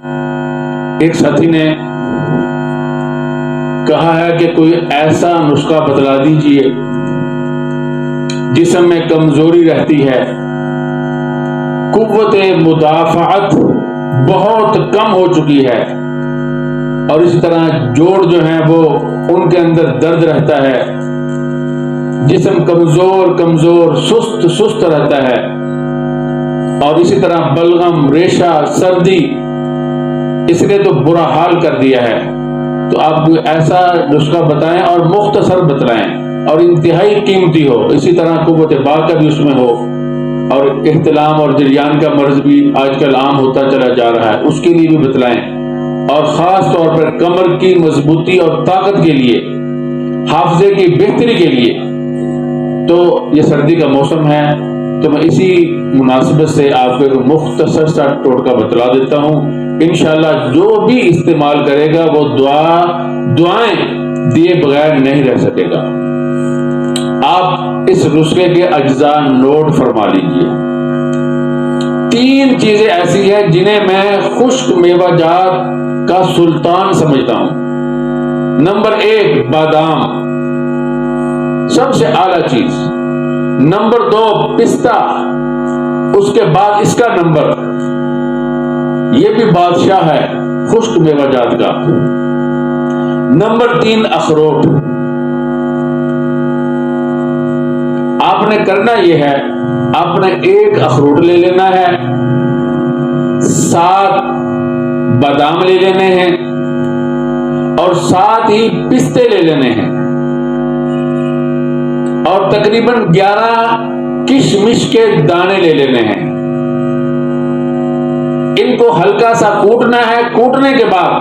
ایک ساتھی نے کہا ہے کہ کوئی ایسا نسخہ بتلا دیجئے جسم میں کمزوری رہتی ہے، قوت مدافعت بہت کم ہو چکی ہے، اور اسی طرح جوڑ جو ہیں وہ ان کے اندر درد رہتا ہے، جسم کمزور سست رہتا ہے، اور اسی طرح بلغم، ریشہ، سردی اس نے تو برا حال کر دیا ہے۔ تو آپ کوئی ایسا نسخہ بتائیں اور مختصر بتلائیں اور انتہائی قیمتی ہو، اسی طرح قوت باقی بھی اس میں ہو، اور احتلام اور جریان کا مرض بھی آج کل عام ہوتا چلا جا رہا ہے، اس کے لیے بھی بتلائیں، اور خاص طور پر کمر کی مضبوطی اور طاقت کے لیے، حافظے کی بہتری کے لیے۔ تو یہ سردی کا موسم ہے، تو میں اسی مناسبت سے آپ کو ایک مختصر سا ٹوٹکا بتلا دیتا ہوں۔ انشاءاللہ جو بھی استعمال کرے گا وہ دعائیں دیے بغیر نہیں رہ سکے گا۔ آپ اس نسخے کے اجزاء نوٹ فرما لیجئے۔ 3 چیزیں ایسی ہیں جنہیں میں خشک میوہ جات کا سلطان سمجھتا ہوں۔ نمبر 1 بادام، سب سے اعلیٰ چیز۔ نمبر 2 پستہ، اس کے بعد اس کا نمبر، یہ بھی بادشاہ ہے خشک میوہ جات کا۔ نمبر 3 اخروٹ۔ آپ نے کرنا یہ ہے، آپ نے 1 اخروٹ لے لینا ہے، 7 بادام لے لینے ہیں، اور 7 ہی پستے لے لینے ہیں، اور تقریباً 11 کشمش کے دانے لے لینے ہیں۔ ان کو ہلکا سا کوٹنا ہے، کوٹنے کے بعد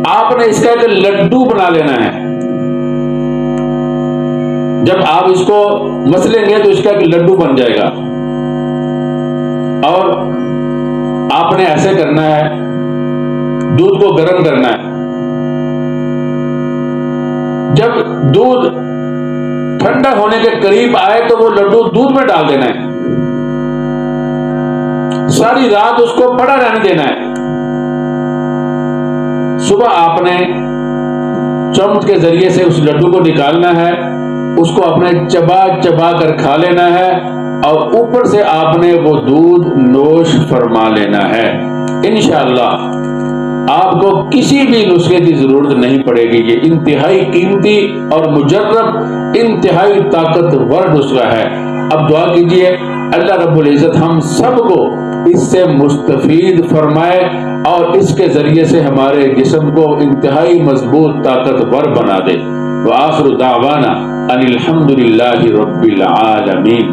آپ نے اس کا ایک لڈو بنا لینا ہے۔ جب آپ اس کو مسلیں گے تو اس کا ایک لڈو بن جائے گا، اور آپ نے ایسے کرنا ہے، دودھ کو گرم کرنا ہے۔ جب دودھ ٹھنڈا ہونے کے قریب آئے تو وہ لڈو دودھ میں ڈال دینا ہے، ساری رات اس کو پڑا رہنے دینا ہے۔ صبح آپ نے چمچ کے ذریعے سے اس لڈو کو نکالنا ہے، اس کو اپنے چبا کر کھا لینا ہے، اور اوپر سے آپ نے وہ دودھ نوش فرما لینا ہے۔ انشاءاللہ آپ کو کسی بھی نسخے کی ضرورت نہیں پڑے گی۔ یہ انتہائی قیمتی اور مجرب، انتہائی طاقتور نسخہ ہے۔ اب دعا کیجئے اللہ رب العزت ہم سب کو اس سے مستفید فرمائے، اور اس کے ذریعے سے ہمارے جسم کو انتہائی مضبوط طاقتور بنا دے۔ وآخر دعوانا ان الحمد للہ رب العالمین۔